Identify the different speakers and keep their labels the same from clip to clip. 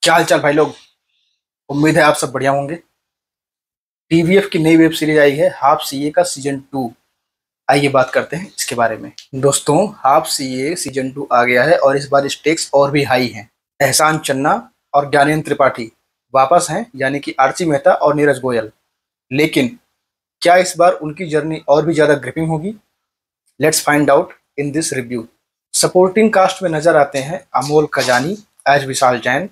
Speaker 1: क्या हाल चाल भाई लोग। उम्मीद है आप सब बढ़िया होंगे। टीवीएफ की नई वेब सीरीज आई है हाफ सीए का सीजन 2। आइए बात करते हैं इसके बारे में। दोस्तों, हाफ सीए सीजन 2 आ गया है और इस बार स्टेक्स और भी हाई हैं। एहसान चन्ना और ज्ञानेंद्र त्रिपाठी वापस हैं, यानी कि आरची मेहता और नीरज गोयल। लेकिन क्या इस बार उनकी जर्नी और भी ज्यादा ग्रिपिंग होगी? Let's find out in this review. Supporting cast में नजर आते हैं अमोल खजानी एज विशाल जैन,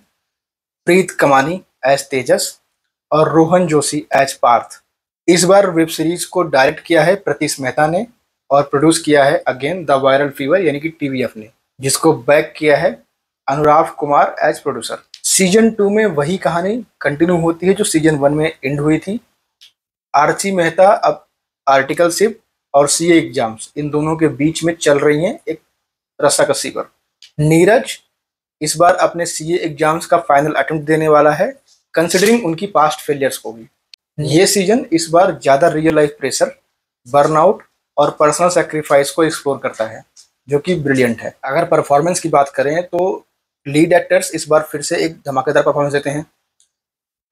Speaker 1: प्रीत कमानी एज तेजस और रोहन जोशी एज पार्थ। इस बार वेब सीरीज को डायरेक्ट किया है प्रतीश मेहता ने और प्रोड्यूस किया है अगेन द वायरल फीवर यानी कि टीवीएफ ने, जिसको बैक किया है अनुराग कुमार एज प्रोड्यूसर। सीजन 2 में वही कहानी कंटिन्यू होती है जो सीजन 1 में एंड हुई थी। आरची मेहता अब आर्टिकलशिप और सीए एग्जाम्स इन दोनों के बीच में चल रही हैं एक रस्साकसी पर। नीरज इस बार अपने सीए एग्जाम्स का फाइनल अटेम्प्ट देने वाला है, कंसिडरिंग उनकी पास्ट फेलियर्स को भी। ये सीजन इस बार ज्यादा रियल लाइफ प्रेशर, बर्नआउट और पर्सनल सेक्रीफाइस को एक्सप्लोर करता है, जो कि ब्रिलियंट है। अगर परफॉर्मेंस की बात करें तो लीड एक्टर्स इस बार फिर से एक धमाकेदार परफॉर्मेंस देते हैं।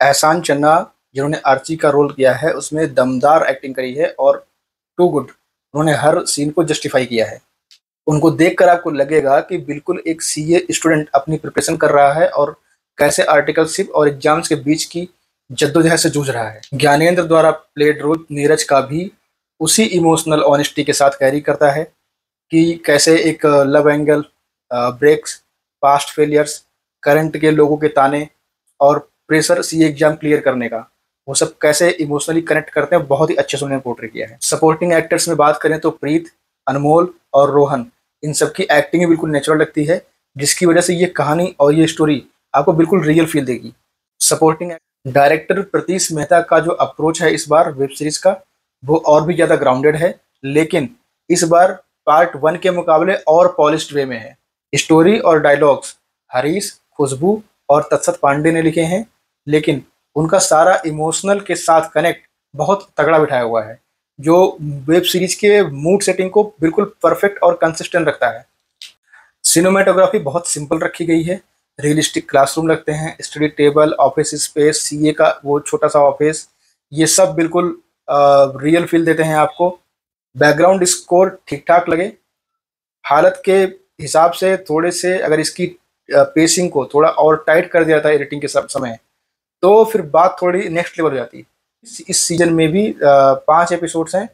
Speaker 1: एहसान चन्ना जिन्होंने आर्ची का रोल किया है उसमें दमदार एक्टिंग करी है और टू गुड, उन्होंने हर सीन को जस्टिफाई किया है। उनको देखकर आपको लगेगा कि बिल्कुल एक सीए स्टूडेंट अपनी प्रिपरेशन कर रहा है और कैसे आर्टिकलशिप और एग्जाम्स के बीच की जद्दोजहद से जूझ रहा है। ज्ञानेंद्र द्वारा प्लेड रोल नीरज का भी उसी इमोशनल ऑनेस्टी के साथ कैरी करता है कि कैसे एक love angle, breaks, past failures, current के लोगों के ताने और प्रेशर सीए एग्जाम क्लियर करने का, वो सब कैसे इमोशनली कनेक्ट करते हैं, बहुत ही अच्छे से उन्होंने पोर्ट्रे किया है। सपोर्टिंग एक्टर्स में बात करें तो प्रीत, अनमोल और रोहन, इन सबकी एक्टिंग बिल्कुल नेचुरल लगती है, जिसकी वजह से ये कहानी और ये स्टोरी आपको बिल्कुल रियल फील देगी। सपोर्टिंग डायरेक्टर प्रतीश मेहता का जो अप्रोच है इस बार वेब सीरीज का, वो और भी ज़्यादा ग्राउंडेड है, लेकिन इस बार पार्ट 1 के मुकाबले और पॉलिश्ड वे में है। स्टोरी और डायलॉग्स हरीश, खुशबू और तत्सत पांडे ने लिखे हैं, लेकिन उनका सारा इमोशनल के साथ कनेक्ट बहुत तगड़ा बिठाया हुआ है, जो वेब सीरीज के मूड सेटिंग को बिल्कुल परफेक्ट और कंसिस्टेंट रखता है। सिनेमेटोग्राफी बहुत सिंपल रखी गई है, रियलिस्टिक क्लासरूम लगते हैं, study table, office space, CA का वो छोटा सा ऑफिस, ये सब बिल्कुल रियल फील देते हैं आपको। बैकग्राउंड स्कोर ठीक ठाक लगे, हालत के हिसाब से थोड़े से अगर इसकी पेसिंग को थोड़ा और टाइट कर दिया जाता है एडिटिंग के समय, तो फिर बात थोड़ी नेक्स्ट लेवल हो जाती है। इस सीजन में भी 5 एपिसोड्स हैं।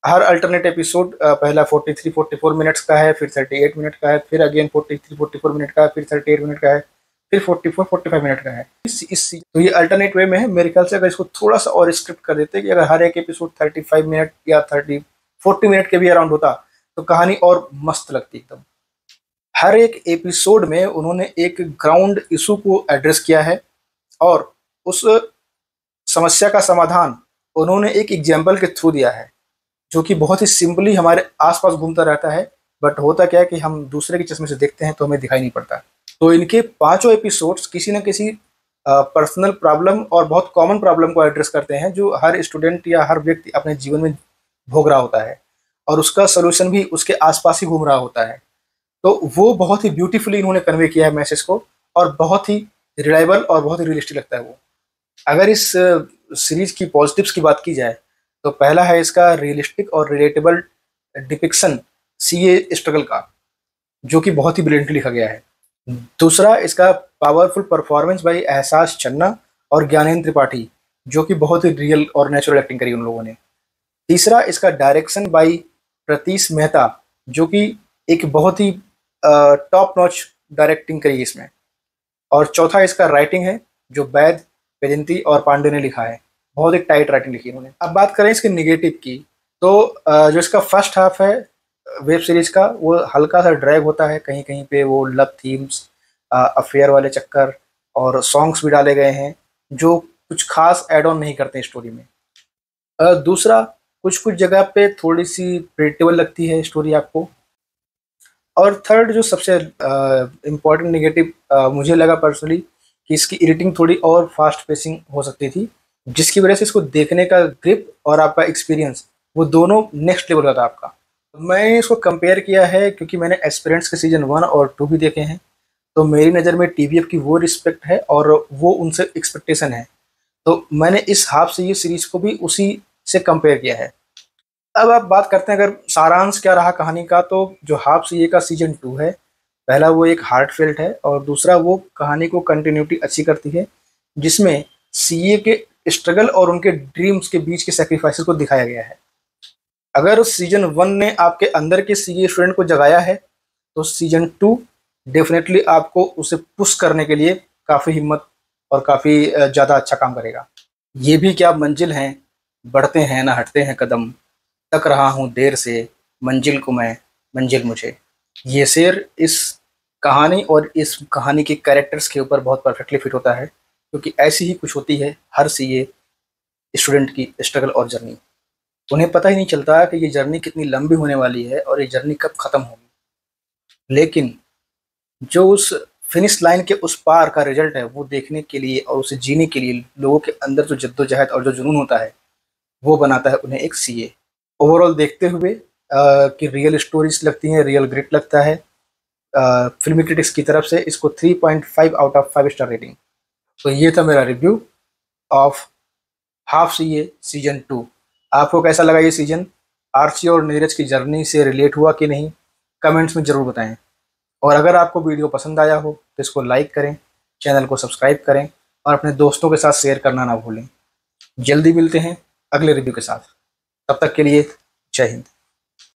Speaker 1: हर अल्टरनेट एपिसोड पहला 43-44 मिनट्स का है, फिर 38 मिनट का है, फिर अगेन 43-44 मिनट का है, फिर 38 मिनट का है, फिर 44-45 मिनट का है। तो ये अल्टरनेट वे में है। मेरे ख्याल से अगर इसको थोड़ा सा और स्क्रिप्ट कर देते कि अगर हर एक एपिसोड 35 मिनट या 40 मिनट के भी अराउंड होता तो कहानी और मस्त लगती एकदम। हर एक एपिसोड में उन्होंने एक ग्राउंड इशू को एड्रेस किया है और उस समस्या का समाधान उन्होंने एक एग्जाम्पल के थ्रू दिया है, जो कि बहुत ही सिंपली हमारे आसपास घूमता रहता है, बट होता क्या है कि हम दूसरे के चश्मे से देखते हैं तो हमें दिखाई नहीं पड़ता। तो इनके 5 एपिसोड्स किसी न किसी पर्सनल प्रॉब्लम और बहुत कॉमन प्रॉब्लम को एड्रेस करते हैं, जो हर स्टूडेंट या हर व्यक्ति अपने जीवन में भोग रहा होता है और उसका सोल्यूशन भी उसके आसपास ही घूम रहा होता है। तो वो बहुत ही ब्यूटीफुली इन्होंने कन्वे किया है मैसेज को, और बहुत ही रिलायबल और बहुत ही रियलिस्टिक लगता है वो। अगर इस सीरीज की पॉजिटिव्स की बात की जाए तो पहला है इसका रियलिस्टिक और रिलेटेबल डिपिक्शन सीए स्ट्रगल का, जो कि बहुत ही ब्रिलियंटली लिखा गया है। दूसरा, इसका पावरफुल परफॉर्मेंस बाई एहसास चन्ना और ज्ञानेंद्र त्रिपाठी, जो कि बहुत ही रियल और नेचुरल एक्टिंग करी उन लोगों ने। तीसरा, इसका डायरेक्शन बाई प्रतीश मेहता, जो कि एक बहुत ही टॉप नॉच डायरेक्टिंग करी इसमें। और चौथा, इसका राइटिंग है, जो वैद, वेजंती और पांडे ने लिखा है। बहुत ही टाइट राइटिंग लिखी इन्होंने। अब बात करें इसके निगेटिव की, तो जो इसका फर्स्ट हाफ है वेब सीरीज का, वो हल्का सा ड्रैग होता है, कहीं कहीं पे वो लव थीम्स, अफेयर वाले चक्कर और सॉन्ग्स भी डाले गए हैं, जो कुछ खास एड ऑन नहीं करते स्टोरी में। दूसरा, कुछ कुछ जगह पे थोड़ी सी प्रेडिक्टेबल लगती है स्टोरी आपको। और थर्ड, जो सबसे इम्पोर्टेंट निगेटिव मुझे लगा पर्सनली, कि इसकी एडिटिंग थोड़ी और फास्ट पेसिंग हो सकती थी, जिसकी वजह से इसको देखने का ग्रिप और आपका एक्सपीरियंस वो दोनों नेक्स्ट लेवल का था आपका। मैंने इसको कंपेयर किया है क्योंकि मैंने एस्पिरेंट्स के सीजन 1 और 2 भी देखे हैं, तो मेरी नज़र में टीवीएफ की वो रिस्पेक्ट है और वो उनसे एक्सपेक्टेशन है। तो मैंने इस हाफ सीए सीरीज को भी उसी से कंपेयर किया है। अब आप बात करते हैं अगर सारांश क्या रहा कहानी का, तो जो हाफ सीए का सीजन 2 है, पहला वो एक हार्टफेल्ट है और दूसरा वो कहानी को कंटिन्यूटी अच्छी करती है, जिसमें सीए के स्ट्रगल और उनके ड्रीम्स के बीच के सेक्रीफाइसेस को दिखाया गया है। अगर सीजन 1 ने आपके अंदर के सीए स्टूडेंट को जगाया है, तो सीजन 2 डेफिनेटली आपको उसे पुश करने के लिए काफ़ी हिम्मत और काफ़ी ज़्यादा अच्छा काम करेगा। ये भी क्या मंजिल हैं, बढ़ते हैं ना हटते हैं कदम, तक रहा हूँ देर से मंजिल को मैं, मंजिल मुझे। ये शेर इस कहानी और इस कहानी के कैरेक्टर्स के ऊपर बहुत परफेक्टली फिट होता है, क्योंकि ऐसी ही कुछ होती है हर सीए स्टूडेंट की स्ट्रगल और जर्नी। उन्हें पता ही नहीं चलता कि ये जर्नी कितनी लंबी होने वाली है और ये जर्नी कब ख़त्म होगी, लेकिन जो उस फिनिश लाइन के उस पार का रिजल्ट है वो देखने के लिए और उसे जीने के लिए लोगों के अंदर जो जद्दोजहद और जो जुनून होता है, वो बनाता है उन्हें एक सीए। ओवरऑल देखते हुए कि रियल स्टोरीज लगती हैं, रियल ग्रिट लगता है। फिल्मी क्रिटिक्स की तरफ से इसको 3.5 आउट ऑफ 5 स्टार रेटिंग। तो ये था मेरा review of half CA season 2। आपको कैसा लगा ये सीजन? आर्ची और नीरज की जर्नी से रिलेट हुआ कि नहीं, कमेंट्स में ज़रूर बताएं। और अगर आपको वीडियो पसंद आया हो तो इसको लाइक करें, चैनल को सब्सक्राइब करें और अपने दोस्तों के साथ शेयर करना ना भूलें। जल्दी मिलते हैं अगले रिव्यू के साथ, तब तक के लिए जय हिंद।